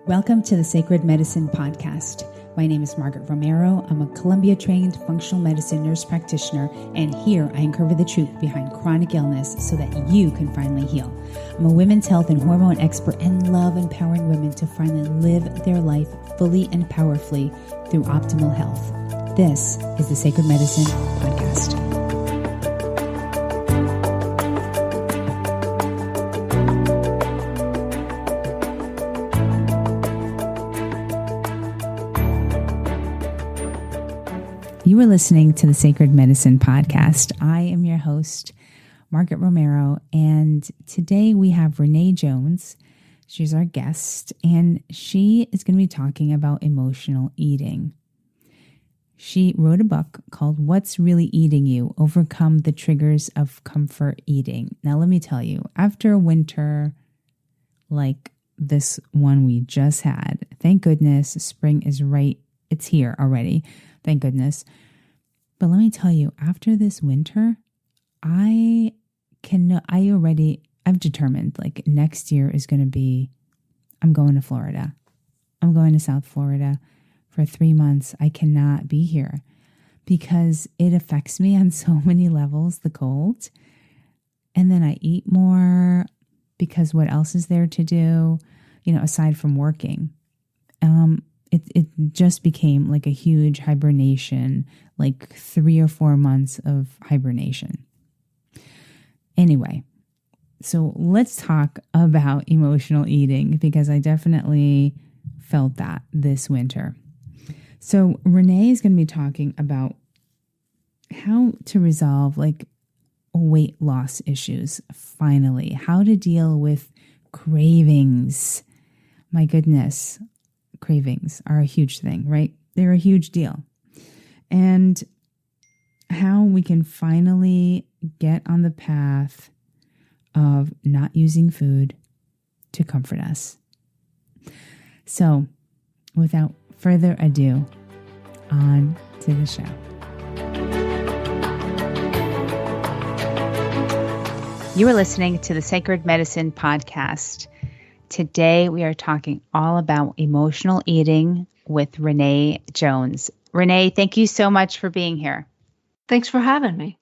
Welcome to the Sacred Medicine Podcast. My name is Margaret Romero. I'm a Columbia-trained functional medicine nurse practitioner, and here I uncover the truth behind chronic illness so that you can finally heal. I'm a women's health and hormone expert and love empowering women to finally live their life fully and powerfully through optimal health. This is the Sacred Medicine Podcast. You are listening to the Sacred Medicine Podcast. I am your host, Margaret Romero, and today we have Renee Jones. She's our guest, and she is going to be talking about emotional eating. She wrote a book called What's Really Eating You? Overcome the Triggers of Comfort Eating. Now, let me tell you, after a winter like this one we just had, thank goodness spring is right. It's here already. Thank goodness. But let me tell you, after this winter, I've determined like next year is going to be, I'm going to Florida. I'm going to South Florida for 3 months. I cannot be here because it affects me on so many levels, the cold. And then I eat more because what else is there to do, aside from working? It just became like a huge hibernation, like 3 or 4 months of hibernation. Anyway, so let's talk about emotional eating because I definitely felt that this winter. So Renee is going to be talking about how to resolve like weight loss issues, finally, how to deal with cravings. My goodness. Cravings are a huge thing, right? They're a huge deal. And how we can finally get on the path of not using food to comfort us. So, without further ado, on to the show. You are listening to the Sacred Medicine Podcast. Today, we are talking all about emotional eating with Renee Jones. Renee, thank you so much for being here. Thanks for having me.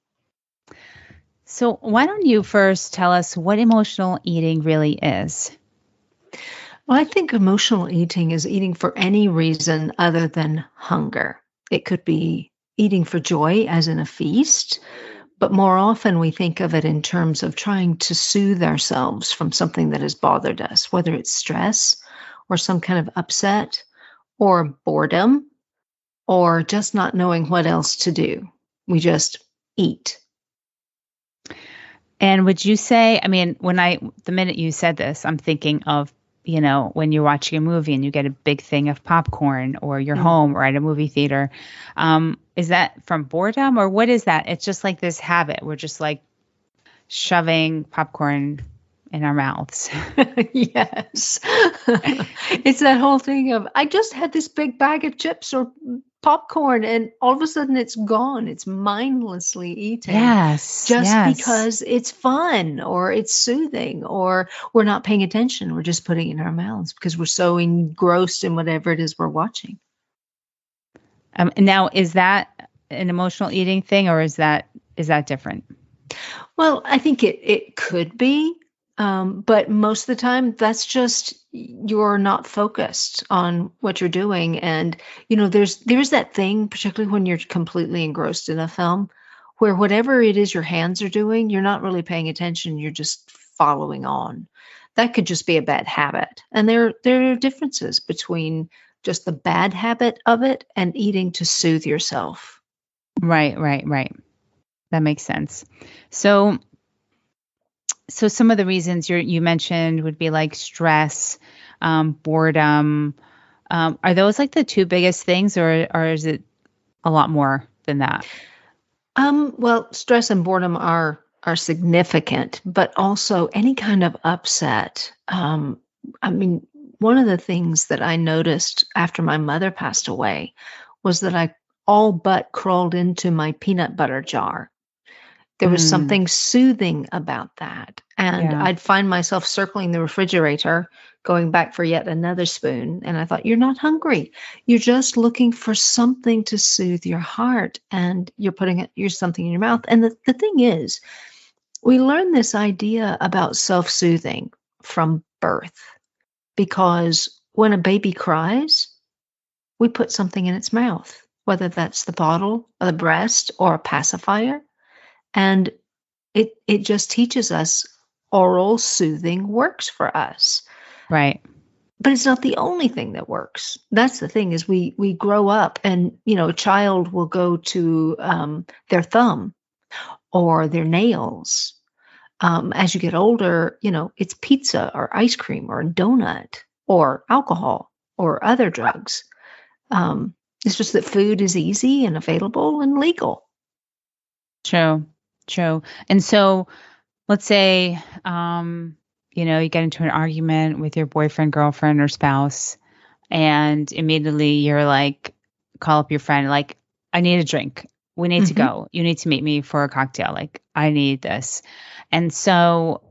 So why don't you first tell us what emotional eating really is? Well, I think emotional eating is eating for any reason other than hunger. It could be eating for joy, as in a feast. But more often we think of it in terms of trying to soothe ourselves from something that has bothered us, whether it's stress or some kind of upset or boredom or just not knowing what else to do. We just eat. And would you say, the minute you said this, I'm thinking of, when you're watching a movie and you get a big thing of popcorn or you're home or at a movie theater. Is that from boredom or what is that? It's just like this habit. We're just like shoving popcorn in our mouths. Yes. It's that whole thing of, I just had this big bag of chips or popcorn and all of a sudden it's gone. It's mindlessly eating. Yes. Because it's fun or it's soothing or we're not paying attention. We're just putting it in our mouths because we're so engrossed in whatever it is we're watching. Now, is that an emotional eating thing or is that different? Well, I think it could be. But most of the time, that's just you're not focused on what you're doing. And, there's that thing, particularly when you're completely engrossed in a film, where whatever it is your hands are doing, you're not really paying attention. You're just following on. That could just be a bad habit. And there are differences between just the bad habit of it and eating to soothe yourself. Right. That makes sense. So some of the reasons you mentioned would be like stress, boredom. Are those like the two biggest things or is it a lot more than that? Well, stress and boredom are significant, but also any kind of upset. One of the things that I noticed after my mother passed away was that I all but crawled into my peanut butter jar. There was Mm, something soothing about that. And yeah. I'd find myself circling the refrigerator, going back for yet another spoon. And I thought, you're not hungry. You're just looking for something to soothe your heart. And you're putting you're something in your mouth. And the thing is, we learn this idea about self soothing from birth because when a baby cries, we put something in its mouth, whether that's the bottle or the breast or a pacifier. And it just teaches us oral soothing works for us. Right. But it's not the only thing that works. That's the thing is we grow up and a child will go to their thumb or their nails. As you get older, it's pizza or ice cream or a donut or alcohol or other drugs. It's just that food is easy and available and legal. True. True. And so let's say, you get into an argument with your boyfriend, girlfriend, or spouse, and immediately you're like, call up your friend, like, I need a drink. We need to Hmm. go. You need to meet me for a cocktail. Like, I need this. And so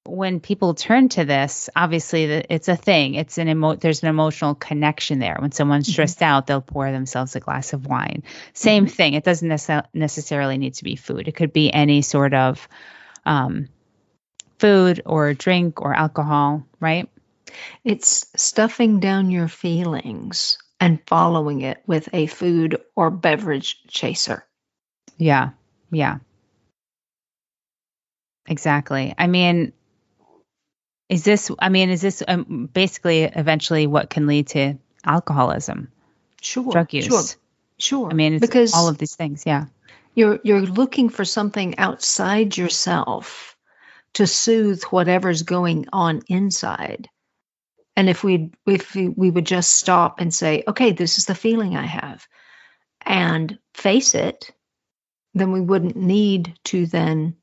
when people turn to this, obviously it's a thing. It's there's an emotional connection there. When someone's Hmm. stressed out, they'll pour themselves a glass of wine. Same Hmm. thing. It doesn't necessarily need to be food. It could be any sort of um, food or drink or alcohol, right? It's stuffing down your feelings and following it with a food or beverage chaser. Yeah. Yeah, exactly. Is this basically eventually what can lead to alcoholism, Sure, drug sure, use? sure. It's all Because of these things. Yeah. you're looking for something outside yourself to soothe whatever's going on inside. And if we would just stop and say, okay, this is the feeling I have, and face it, then we wouldn't need to then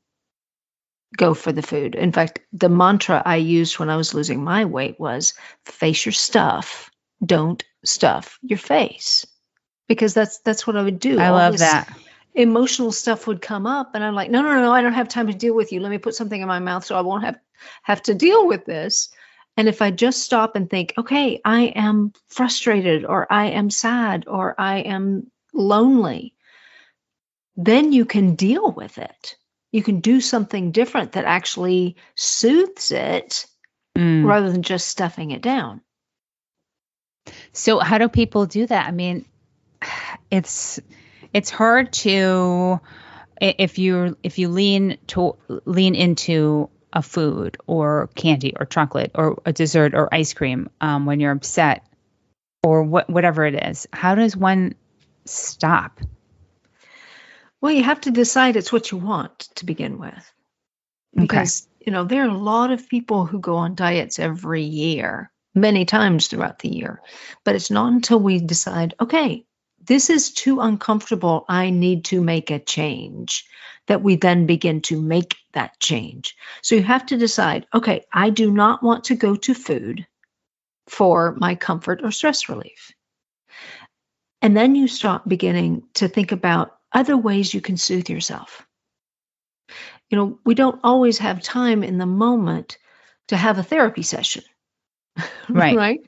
go for the food. In fact, the mantra I used when I was losing my weight was face your stuff, don't stuff your face. Because that's what I would do. I All love this that. emotional stuff would come up and I'm like, no, no, no, I don't have time to deal with you. Let me put something in my mouth so I won't have to deal with this. And if I just stop and think, okay, I am frustrated or I am sad or I am lonely, then you can deal with it. You can do something different that actually soothes it Mm. rather than just stuffing it down. So how do people do that? It's it's hard to if you lean into a food or candy or chocolate or a dessert or ice cream when you're upset or whatever it is. How does one stop? Well, you have to decide it's what you want to begin with. Okay. Because, there are a lot of people who go on diets every year, many times throughout the year. But it's not until we decide, okay, this is too uncomfortable. I need to make a change, that we then begin to make that change. So you have to decide, okay, I do not want to go to food for my comfort or stress relief. And then you start beginning to think about other ways you can soothe yourself. We don't always have time in the moment to have a therapy session, Right. right?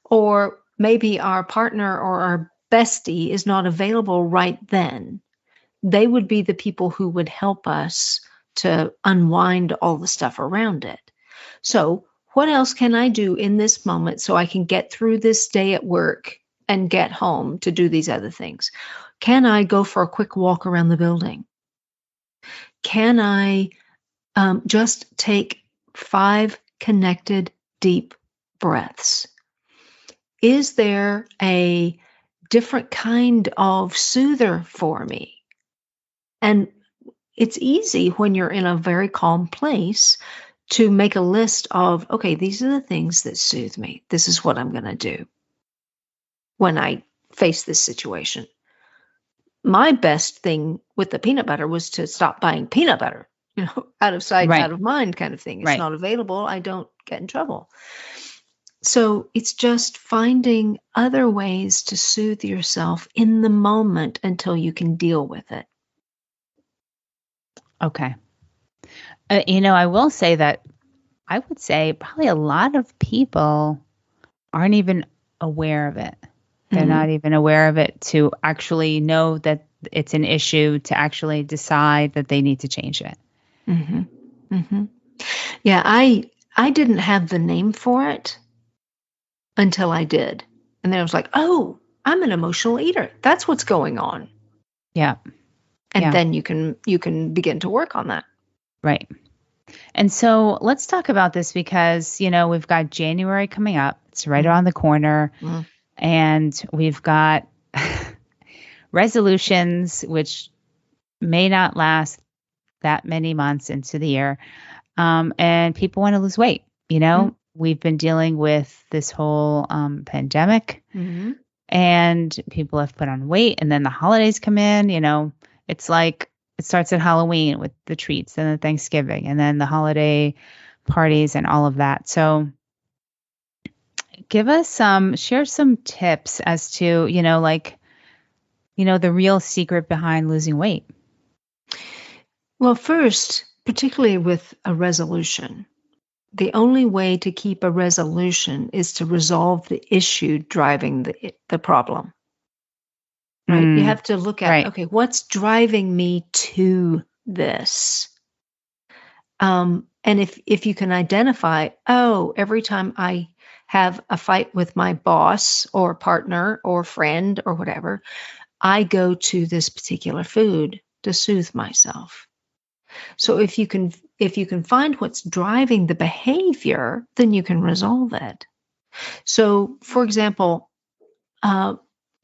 Or maybe our partner or our bestie is not available right then. They would be the people who would help us to unwind all the stuff around it. So, what else can I do in this moment so I can get through this day at work and get home to do these other things? Can I go for a quick walk around the building? Can I just take 5 connected deep breaths? Is there a different kind of soother for me? And it's easy when you're in a very calm place to make a list of, okay, these are the things that soothe me. This is what I'm going to do when I face this situation. My best thing with the peanut butter was to stop buying peanut butter, out of sight, Right. out of mind kind of thing. It's Right. not available. I don't get in trouble. So it's just finding other ways to soothe yourself in the moment until you can deal with it. Okay. I will say that I would say probably a lot of people aren't even aware of it. They're Mm-hmm. not even aware of it to actually know that it's an issue, to actually decide that they need to change it. Mm-hmm. Mm-hmm. Yeah, I didn't have the name for it until I did. And then I was like, "Oh, I'm an emotional eater. That's what's going on." Yeah. And Yeah. then you can begin to work on that. Right. And so let's talk about this because, we've got January coming up. It's right around the corner. Mm-hmm. And we've got resolutions, which may not last that many months into the year. And people want to lose weight. We've been dealing with this whole pandemic, Mm-hmm. and people have put on weight, and then the holidays come in. It's like it starts at Halloween with the treats, and then Thanksgiving, and then the holiday parties and all of that. So share some tips as to, the real secret behind losing weight. Well, first, particularly with a resolution, the only way to keep a resolution is to resolve the issue driving the problem, right? You Mm, have to look at, right, okay, what's driving me to this? And if you can identify, oh, every time I have a fight with my boss or partner or friend or whatever, I go to this particular food to soothe myself. So if you can find what's driving the behavior, then you can resolve it. So, for example, uh,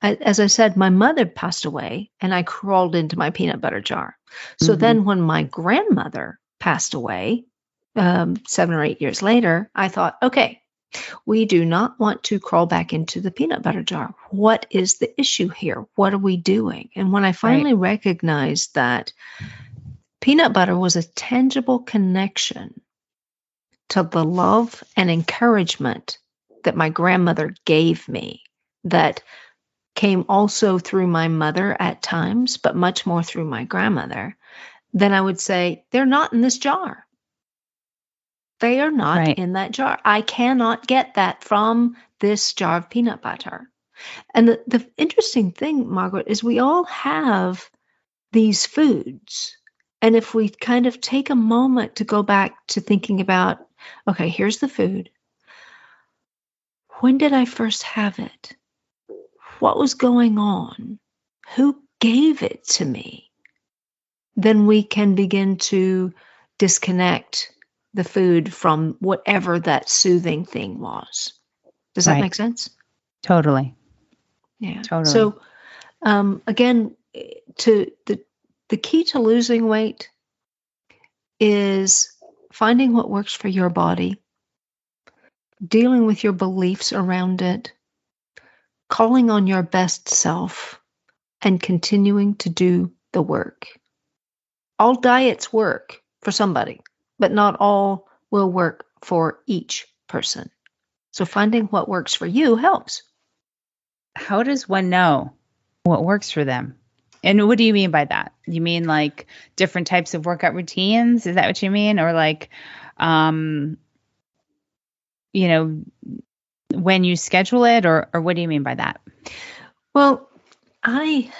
as I said, my mother passed away, and I crawled into my peanut butter jar. So hmm then, when my grandmother passed away, 7 or 8 years later, I thought, okay, we do not want to crawl back into the peanut butter jar. What is the issue here? What are we doing? And when I right, finally recognized that peanut butter was a tangible connection to the love and encouragement that my grandmother gave me, that came also through my mother at times, but much more through my grandmother, then I would say, they're not in this jar. They are not right, in that jar. I cannot get that from this jar of peanut butter. And the interesting thing, Margaret, is we all have these foods. And if we kind of take a moment to go back to thinking about, okay, here's the food. When did I first have it? What was going on? Who gave it to me? Then we can begin to disconnect the food from whatever that soothing thing was. Does that right. make sense? Totally, Yeah. totally. So again, to the key to losing weight is finding what works for your body, dealing with your beliefs around it, calling on your best self, and continuing to do the work. All diets work for somebody, but not all will work for each person. So finding what works for you helps. How does one know what works for them? And what do you mean by that? You mean like different types of workout routines? Is that what you mean? Or like, um, you know, when you schedule it, or what do you mean by that? Well, I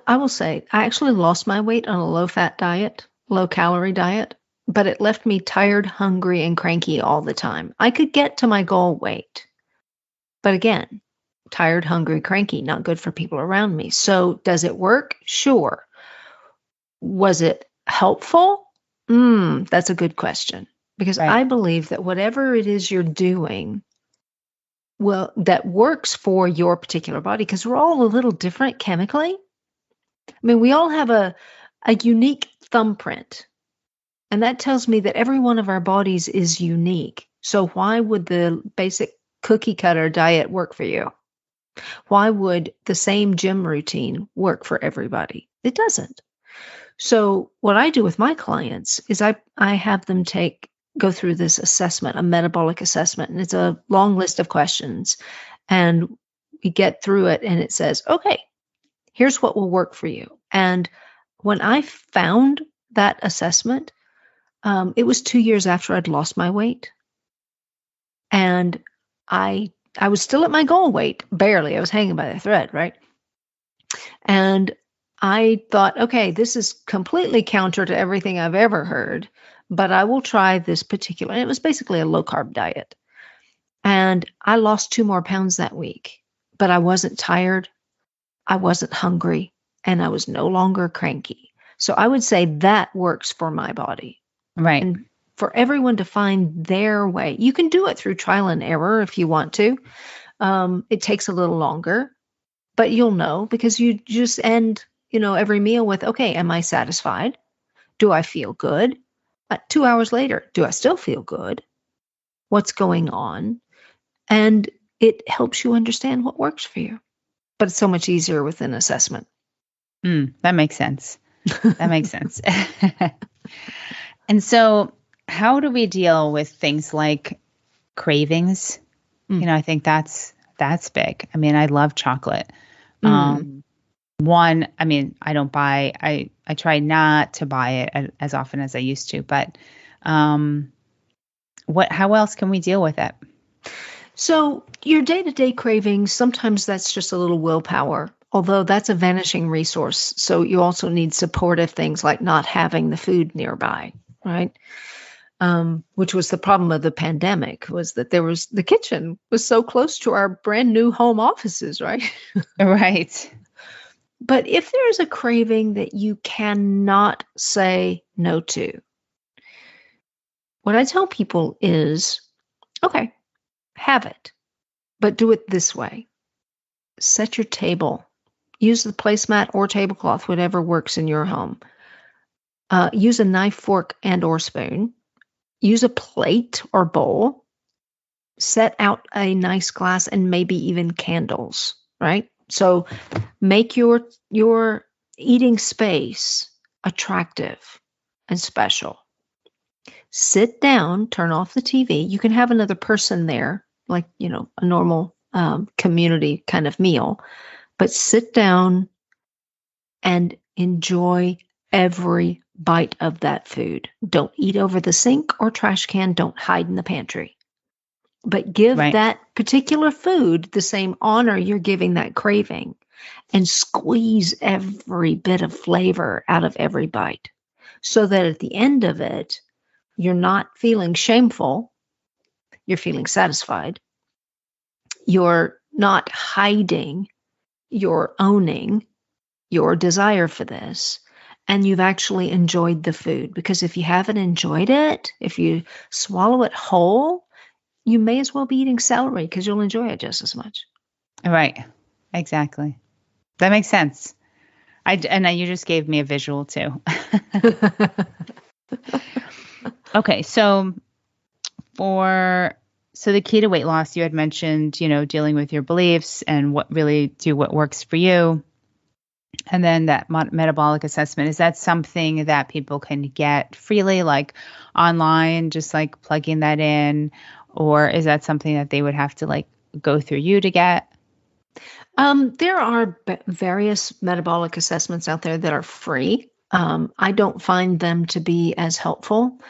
will say I actually lost my weight on a low fat diet, low calorie diet, but it left me tired, hungry, and cranky all the time. I could get to my goal weight, but again, tired, hungry, cranky, not good for people around me. So does it work? Sure. Was it helpful? That's a good question, because Right, I believe that whatever it is you're doing, well, that works for your particular body, because we're all a little different chemically. I mean, we all have a unique thumbprint, and that tells me that every one of our bodies is unique. So why would the basic cookie cutter diet work for you? Why would the same gym routine work for everybody? It doesn't. So what I do with my clients is I have them go through this assessment, a metabolic assessment, and it's a long list of questions. And we get through it, and it says, okay, here's what will work for you. And when I found that assessment, it was 2 years after I'd lost my weight. And I was still at my goal weight, barely. I was hanging by the thread, right? And I thought, okay, this is completely counter to everything I've ever heard, but I will try this particular. And it was basically a low carb diet. And I lost 2 more pounds that week, but I wasn't tired. I wasn't hungry, and I was no longer cranky. So I would say that works for my body. Right. And for everyone to find their way, you can do it through trial and error if you want to. It takes a little longer, but you'll know because you just end, every meal with, okay, am I satisfied? Do I feel good? 2 hours later, do I still feel good? What's going on? And it helps you understand what works for you. But it's so much easier with an assessment. That makes sense. That makes sense. And so how do we deal with things like cravings? I think that's big. I mean, I love chocolate. I don't buy, I try not to buy it as often as I used to, but how else can we deal with it? So your day-to-day cravings, sometimes that's just a little willpower, although that's a vanishing resource. So you also need supportive things like not having the food nearby, right? Which was the problem of the pandemic, was that the kitchen was so close to our brand new home offices, right? Right. But if there's a craving that you cannot say no to, what I tell people is, okay, have it, but do it this way. Set your table. Use the placemat or tablecloth, whatever works in your home. Use a knife, fork, and or spoon. Use a plate or bowl. Set out a nice glass and maybe even candles, right? So make your eating space attractive and special. Sit down, turn off the TV. You can have another person there, like, a normal community kind of meal, but sit down and enjoy every bite of that food. Don't eat over the sink or trash can. Don't hide in the pantry. But give that particular food the same honor you're giving that craving, and squeeze every bit of flavor out of every bite so that at the end of it, you're not feeling shameful. You're feeling satisfied. You're not hiding. You're owning your desire for this. And you've actually enjoyed the food. Because if you haven't enjoyed it, if you swallow it whole, you may as well be eating celery because you'll enjoy it just as much. Right. Exactly. That makes sense. You just gave me a visual too. Okay. So the key to weight loss, you had mentioned, dealing with your beliefs and what works for you. And then that metabolic assessment, is that something that people can get freely, like online, just like plugging that in? Or is that something that they would have to like go through you to get? There are various metabolic assessments out there that are free. I don't find them to be as helpful,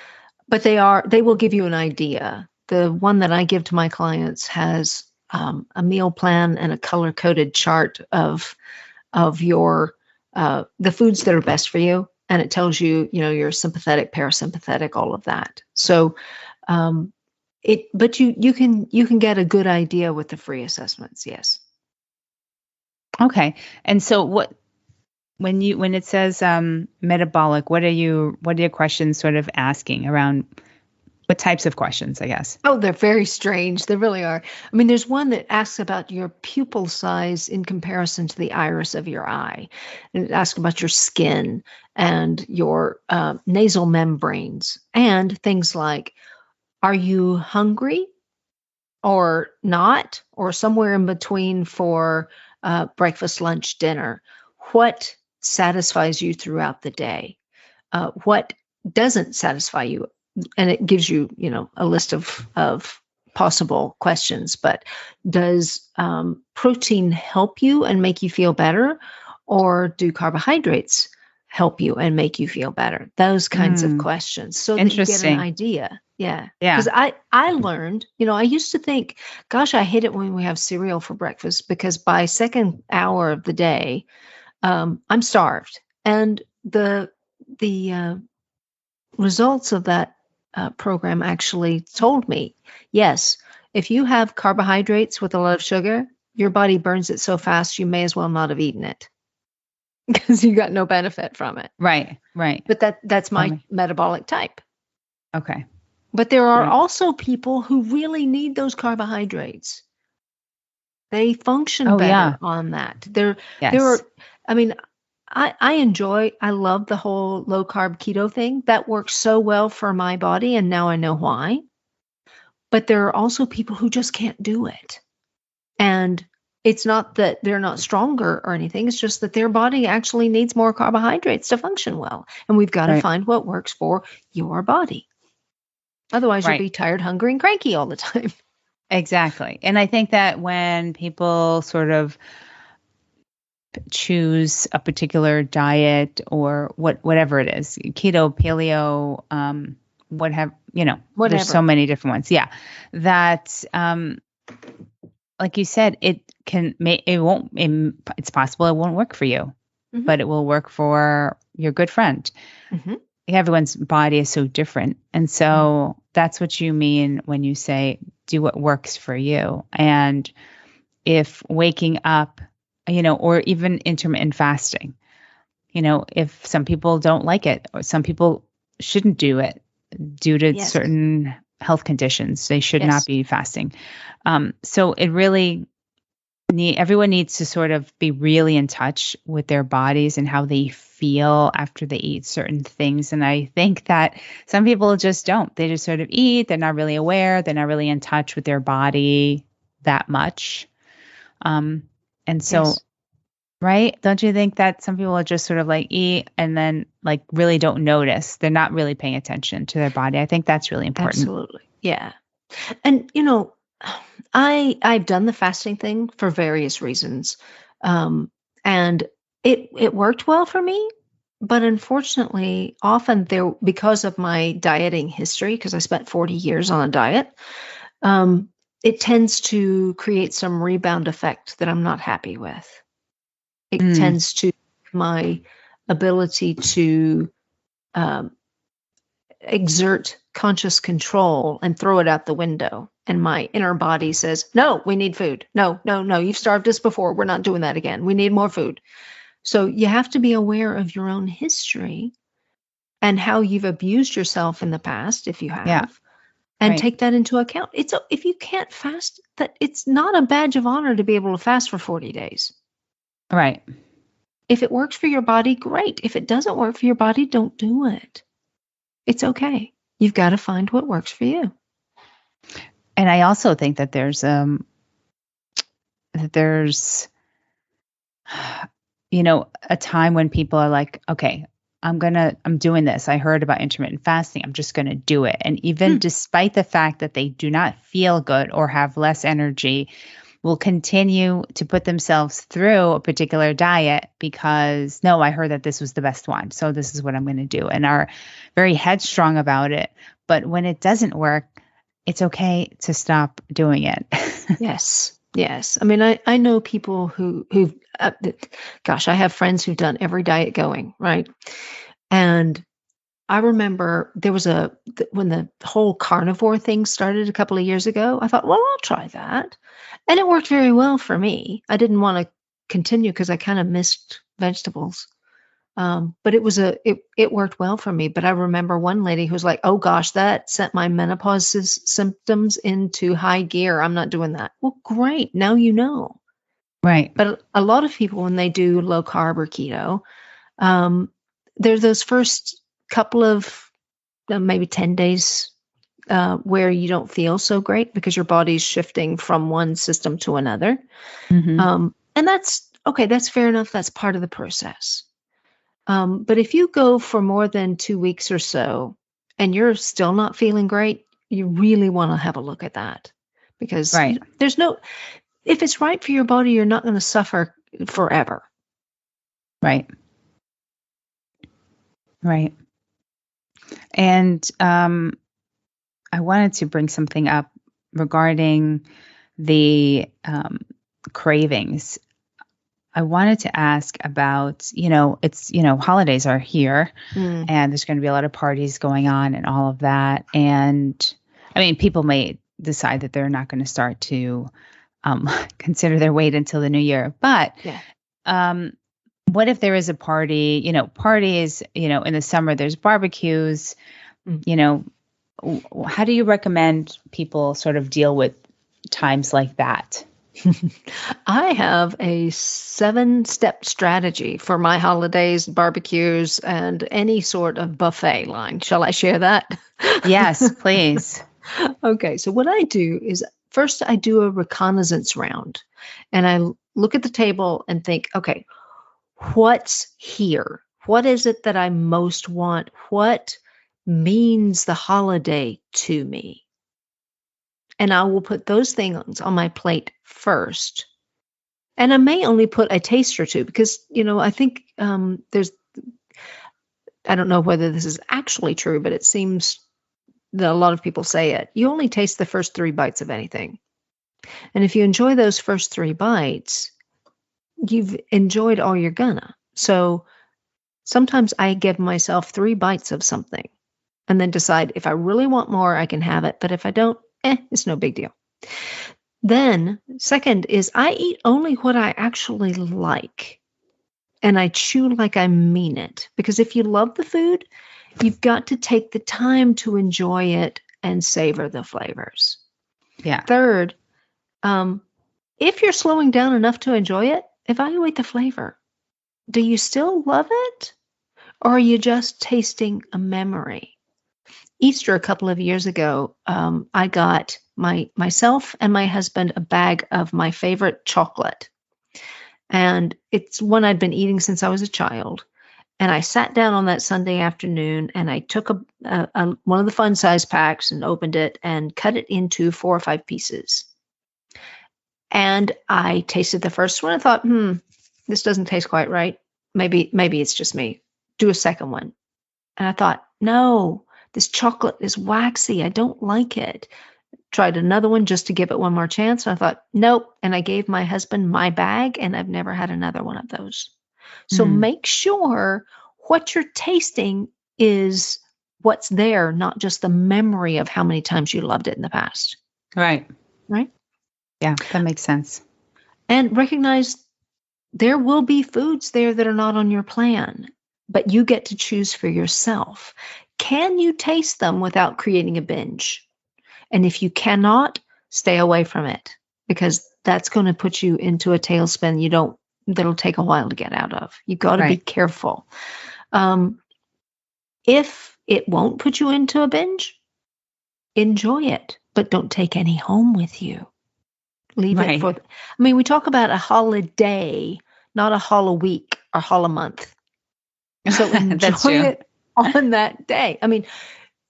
but they will give you an idea. The one that I give to my clients has a meal plan and a color-coded chart of your the foods that are best for you, and it tells you, your sympathetic, parasympathetic, all of that. So, but you can get a good idea with the free assessments. Yes. Okay. And so when it says metabolic, what are your questions sort of asking around? What types of questions, I guess? Oh, they're very strange. They really are. I mean, there's one that asks about your pupil size in comparison to the iris of your eye. And it asks about your skin and your nasal membranes and things like, are you hungry or not, or somewhere in between for breakfast, lunch, dinner? What satisfies you throughout the day? What doesn't satisfy you? And it gives you, a list of possible questions. But does protein help you and make you feel better? Or do carbohydrates help you and make you feel better? Those kinds of Mm, questions so that you get an interesting. idea. Yeah. Yeah. Because I learned, I used to think, gosh, I hate it when we have cereal for breakfast because by second hour of the day, I'm starved. And the results of that program actually told me, yes, if you have carbohydrates with a lot of sugar, your body burns it so fast you may as well not have eaten it because you got no benefit from it. Right. Right. But that's my Um, metabolic type. okay. But there are Right. also people who really need those carbohydrates. They function Oh, yeah. better on that. There Yes. are, I mean, I love the whole low carb keto thing. That works so well for my body, and now I know why. But there are also people who just can't do it. And it's not that they're not stronger or anything. It's just that their body actually needs more carbohydrates to function well. And we've got to Right. find what works for your body. Otherwise, you'll Right. be tired, hungry, and cranky all the time. Exactly. And I think that when people sort of choose a particular diet or whatever it is, keto, paleo, there's so Whatever. many different ones. Yeah. That, like you said, it's possible it won't work for you, Hmm. but it will work for your good friend. Hmm. Everyone's body is so different. And so that's what you mean when you say, do what works for you. And if waking up, or even intermittent fasting, if some people don't like it or some people shouldn't do it due to Yes. certain health conditions, they should not Yes. be fasting. So it really everyone needs to sort of be really in touch with their bodies and how they feel after they eat certain things. And I think that some people just don't. They just sort of eat. They're not really aware. They're not really in touch with their body that much. And so, Yes. right? Don't you think that some people are just sort of like eat and then like really don't notice? They're not really paying attention to their body. I think that's really important. Absolutely. Yeah. And I've done the fasting thing for various reasons. And it worked well for me, but unfortunately, often there because of my dieting history, because I spent 40 years on a diet, um, it tends to create some rebound effect that I'm not happy with. It Mm, tends to my ability to um, exert conscious control and throw it out the window. And my inner body says, no, we need food. No, no, no, you've starved us before. We're not doing that again. We need more food. So you have to be aware of your own history and how you've abused yourself in the past, if you yeah. have, and Right. take that into account. If you can't fast, that it's not a badge of honor to be able to fast for 40 days. Right. If it works for your body, great. If it doesn't work for your body, don't do it. It's okay. You've got to find what works for you. And I also think that there's a time when people are like, okay, I'm doing this. I heard about intermittent fasting. I'm just going to do it. And even Hmm. despite the fact that they do not feel good or have less energy, will continue to put themselves through a particular diet because, no, I heard that this was the best one. So this is what I'm going to do, and are very headstrong about it. But when it doesn't work, it's okay to stop doing it. Yes. Yes. I mean, I know people gosh, I have friends who've done every diet going, right? And I remember there was when the whole carnivore thing started a couple of years ago, I thought, well, I'll try that. And it worked very well for me. I didn't want to continue because I kind of missed vegetables. But it worked well for me. But I remember one lady who was like, "Oh gosh, that sent my menopause symptoms into high gear. I'm not doing that." Well, great. Now you know. Right. But a lot of people, when they do low carb or keto, um, there's those first couple of maybe 10 days where you don't feel so great because your body's shifting from one system to another. Hmm. And that's okay. That's fair enough. That's part of the process. But if you go for more than 2 weeks or so and you're still not feeling great, you really want to have a look at that because Right. if it's right for your body, you're not going to suffer forever. Right. Right. And I wanted to bring something up regarding the cravings. I wanted to ask about, holidays are here Mm. and there's going to be a lot of parties going on and all of that. And I mean, people may decide that they're not going to start to consider their weight until the new year. But Yeah. what if there is a party, parties, in the summer, there's barbecues, Mm. How do you recommend people sort of deal with times like that? I have a 7-step strategy for my holidays, barbecues, and any sort of buffet line. Shall I share that? Yes, please. Okay, so what I do is first I do a reconnaissance round and I look at the table and think, okay, what's here? What is it that I most want? What means the holiday to me? And I will put those things on my plate first. And I may only put a taste or two because, I think I don't know whether this is actually true, but it seems that a lot of people say it. You only taste the first 3 bites of anything. And if you enjoy those first 3 bites, you've enjoyed all you're gonna. So sometimes I give myself 3 bites of something and then decide if I really want more, I can have it. But if I don't, it's no big deal. Then, second is I eat only what I actually like. And I chew like I mean it. Because if you love the food, you've got to take the time to enjoy it and savor the flavors. Yeah. Third, if you're slowing down enough to enjoy it, evaluate the flavor. Do you still love it? Or are you just tasting a memory? Easter a couple of years ago, I got myself and my husband a bag of my favorite chocolate. And it's one I'd been eating since I was a child. And I sat down on that Sunday afternoon and I took one of the fun size packs and opened it and cut it into 4 or 5 pieces. And I tasted the first one and thought, this doesn't taste quite right. Maybe it's just me. Do a second one. And I thought, no, this chocolate is waxy. I don't like it. Tried another one just to give it one more chance. And I thought, nope. And I gave my husband my bag and I've never had another one of those. So make sure what you're tasting is what's there, not just the memory of how many times you loved it in the past. Right. Right? Yeah, that makes sense. And recognize there will be foods there that are not on your plan, but you get to choose for yourself. Can you taste them without creating a binge? And if you cannot, stay away from it because that's going to put you into a tailspin that'll take a while to get out of. You've got to be careful. If it won't put you into a binge, enjoy it, but don't take any home with you. Leave it for, we talk about a holiday, not a holiday or holiday month. So enjoy it on that day.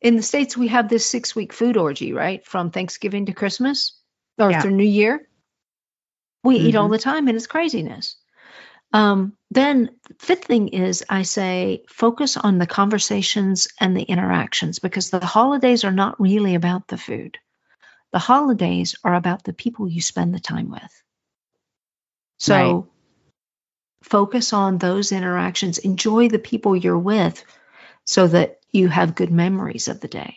In the States, we have this 6-week food orgy, right? From Thanksgiving to Christmas or through New Year. We eat all the time and it's craziness. Then fifth thing is I say, focus on the conversations and the interactions because the holidays are not really about the food. The holidays are about the people you spend the time with. So focus on those interactions. Enjoy the people you're with so that you have good memories of the day.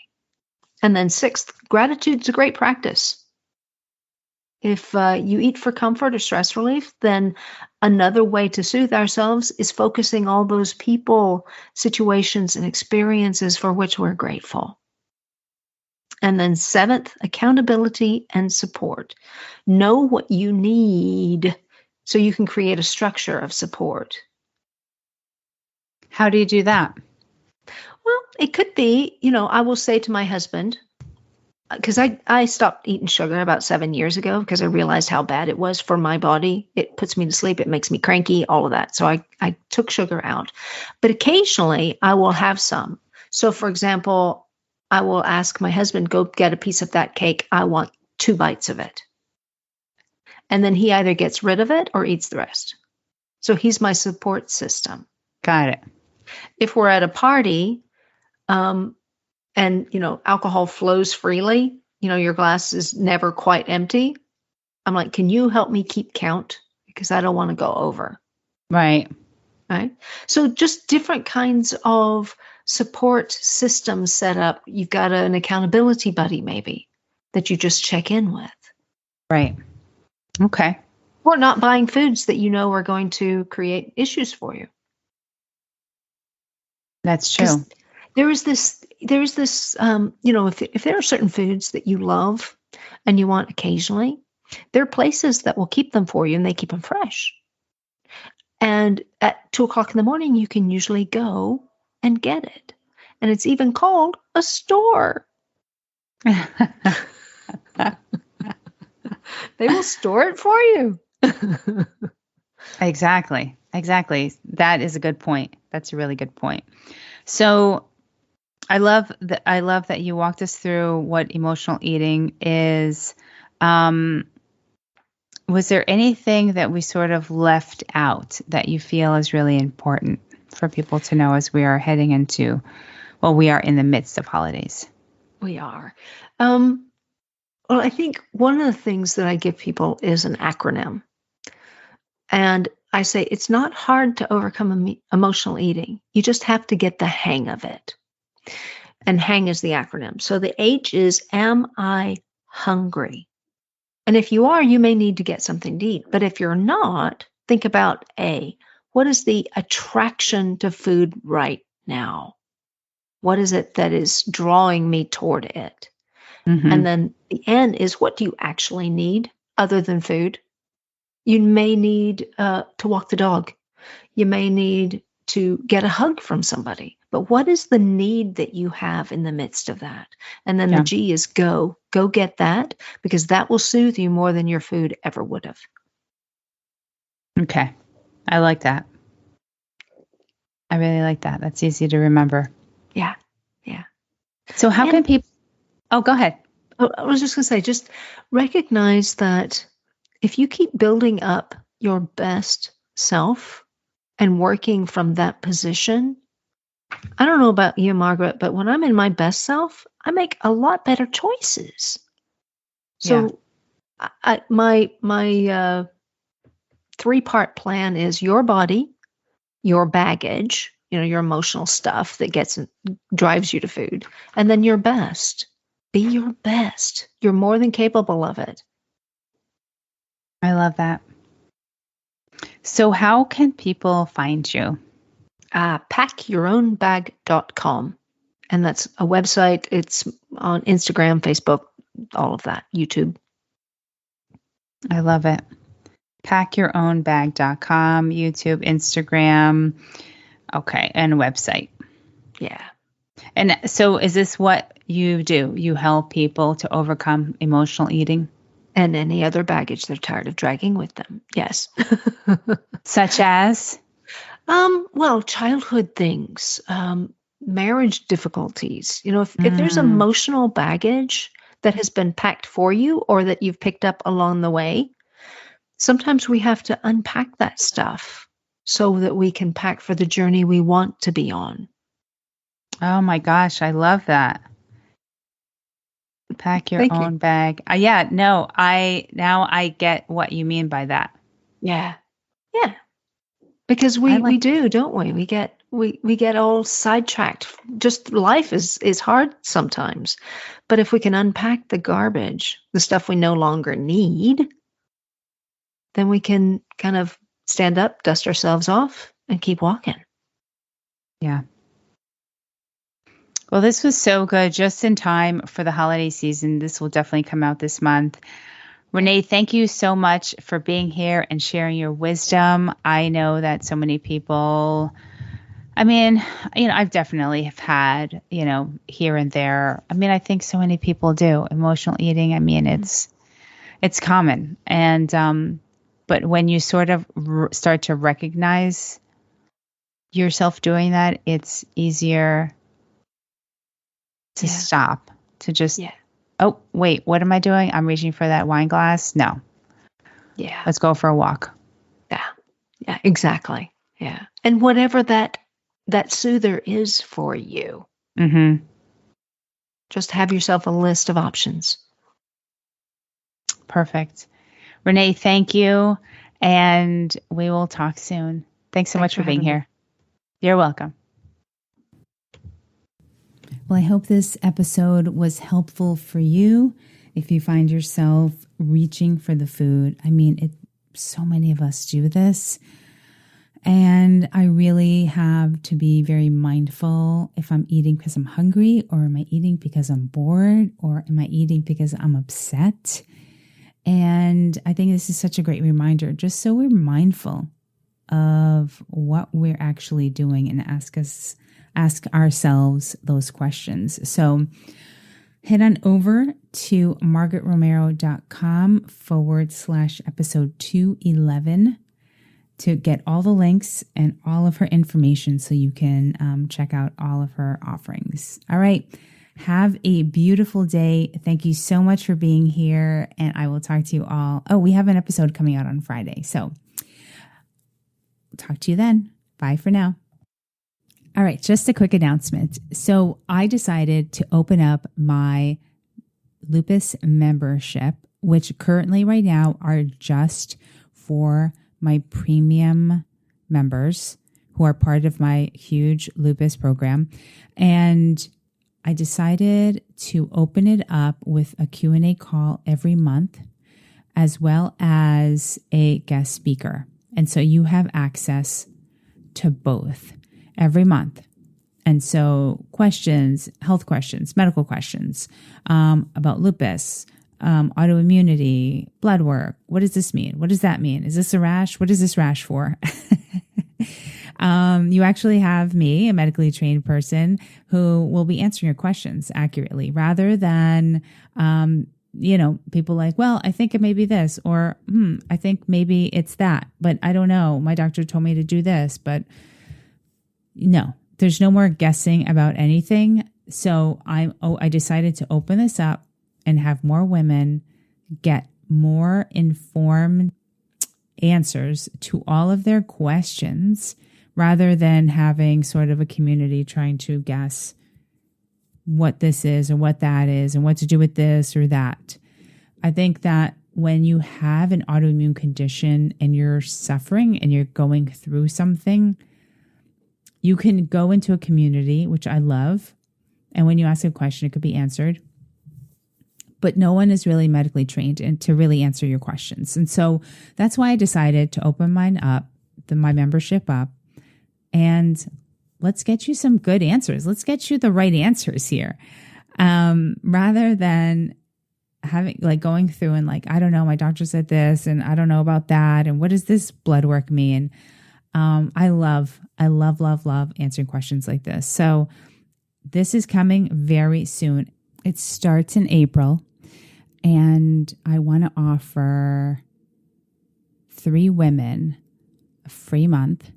And then sixth, gratitude is a great practice. If you eat for comfort or stress relief, then another way to soothe ourselves is focusing all those people, situations, and experiences for which we're grateful. And then seventh, accountability and support. Know what you need so you can create a structure of support. How do you do that? Well, it could be, I will say to my husband, because I stopped eating sugar about 7 years ago because I realized how bad it was for my body. It puts me to sleep. It makes me cranky, all of that. So I took sugar out. But occasionally I will have some. So, for example, I will ask my husband, go get a piece of that cake. I want 2 bites of it. And then he either gets rid of it or eats the rest. So he's my support system. Got it. If we're at a party, and alcohol flows freely, your glass is never quite empty. I'm like, can you help me keep count? Because I don't want to go over. Right. Right. So just different kinds of support systems set up. You've got an accountability buddy, maybe, that you just check in with. Right. Okay. Or not buying foods that are going to create issues for you. That's true. There is this, if there are certain foods that you love and you want occasionally, there are places that will keep them for you and they keep them fresh. And at 2:00 in the morning, you can usually go and get it. And it's even called a store. They will store it for you. Exactly. That is a good point. That's a really good point. So I love that you walked us through what emotional eating is. Was there anything that we sort of left out that you feel is really important for people to know as we are heading into, we are in the midst of holidays? We are. Well, I think one of the things that I give people is an acronym. And I say it's not hard to overcome emotional eating. You just have to get the hang of it. And hang is the acronym. So the H is, am I hungry? And if you are, you may need to get something to eat. But if you're not, think about A. What is the attraction to food right now? What is it that is drawing me toward it? Mm-hmm. And then the N is, what do you actually need other than food? You may need to walk the dog. You may need to get a hug from somebody. But what is the need that you have in the midst of that? And then the G is go. Go get that, because that will soothe you more than your food ever would have. Okay. I like that. I really like that. That's easy to remember. Yeah. So how can people... Oh, go ahead. I was just going to say, just recognize that if you keep building up your best self and working from that position, I don't know about you, Margaret, but when I'm in my best self, I make a lot better choices. So my 3-part plan is your body, your baggage, your emotional stuff that drives you to food, and then your best. Be your best. You're more than capable of it. I love that. So how can people find you? Packyourownbag.com. And that's a website. It's on Instagram, Facebook, all of that, YouTube. I love it. Packyourownbag.com, YouTube, Instagram. Okay. And a website. Yeah. And so is this what you do? You help people to overcome emotional eating? And any other baggage they're tired of dragging with them. Yes. Such as? Well, childhood things, marriage difficulties. If there's emotional baggage that has been packed for you or that you've picked up along the way, sometimes we have to unpack that stuff so that we can pack for the journey we want to be on. Oh my gosh, I love that. Pack your own bag. I get what you mean by that. Yeah. Because we do, don't we? We get all sidetracked. Just life is hard sometimes. But if we can unpack the garbage, the stuff we no longer need, then we can kind of stand up, dust ourselves off, and keep walking. Yeah. Well, this was so good, just in time for the holiday season. This will definitely come out this month. Renee, thank you so much for being here and sharing your wisdom. I know that so many people, I've definitely have had, here and there. I think so many people do. Emotional eating, it's common. And, but when you sort of start to recognize yourself doing that, it's easier to stop, to just, oh, wait, what am I doing? I'm reaching for that wine glass. No. Yeah. Let's go for a walk. Yeah. Yeah, exactly. Yeah. And whatever that that soother is for you. Mm-hmm. Just have yourself a list of options. Perfect. Renee, thank you. And we will talk soon. Thanks so much for being here. You're welcome. Well, I hope this episode was helpful for you. If you find yourself reaching for the food, I mean, so many of us do this. And I really have to be very mindful if I'm eating because I'm hungry, or am I eating because I'm bored, or am I eating because I'm upset? And I think this is such a great reminder, just so we're mindful of what we're actually doing and ask ourselves those questions. So head on over to margaretromero.com/episode 211 to get all the links and all of her information so you can check out all of her offerings. All right. Have a beautiful day. Thank you so much for being here. And I will talk to you all. Oh, we have an episode coming out on Friday. So talk to you then. Bye for now. All right. Just a quick announcement. So I decided to open up my lupus membership, which currently right now are just for my premium members who are part of my huge lupus program. And I decided to open it up with a Q&A call every month, as well as a guest speaker. And so you have access to both every month. And so questions, health questions, medical questions about lupus, autoimmunity, blood work. What does this mean? What does that mean? Is this a rash? What is this rash for? You actually have me, a medically trained person, who will be answering your questions accurately, rather than, people like, well, I think it may be this, or I think maybe it's that, but I don't know. My doctor told me to do this, but no, there's no more guessing about anything. So I decided to open this up and have more women get more informed answers to all of their questions, rather than having sort of a community trying to guess what this is or what that is and what to do with this or that. I think that when you have an autoimmune condition and you're suffering and you're going through something, you can go into a community, which I love. And when you ask a question, it could be answered. But no one is really medically trained to really answer your questions. And so that's why I decided to open my membership up, and let's get you some good answers. Let's get you the right answers here. Rather than going through and I don't know, my doctor said this and I don't know about that. And what does this blood work mean? I love answering questions like this. So this is coming very soon. It starts in April, and I want to offer 3 women a free month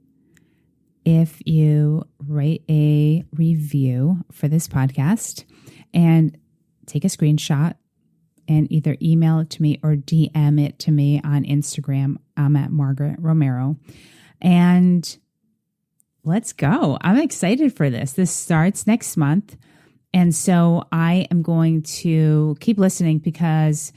if you write a review for this podcast and take a screenshot and either email it to me or DM it to me on Instagram. I'm at Margaret Romero. And let's go. I'm excited for this. This starts next month. And so I am going to keep listening because,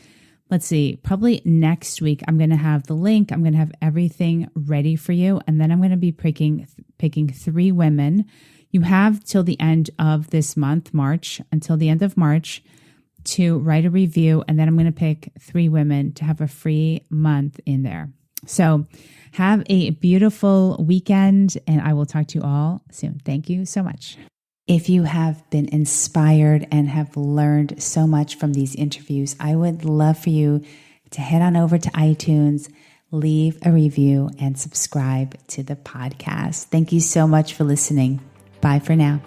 let's see, probably next week I'm going to have the link. I'm going to have everything ready for you. And then I'm going to be picking 3 women. You have till the end of this month, March, until the end of March to write a review. And then I'm going to pick 3 women to have a free month in there. So have a beautiful weekend, and I will talk to you all soon. Thank you so much. If you have been inspired and have learned so much from these interviews, I would love for you to head on over to iTunes, leave a review, and subscribe to the podcast. Thank you so much for listening. Bye for now.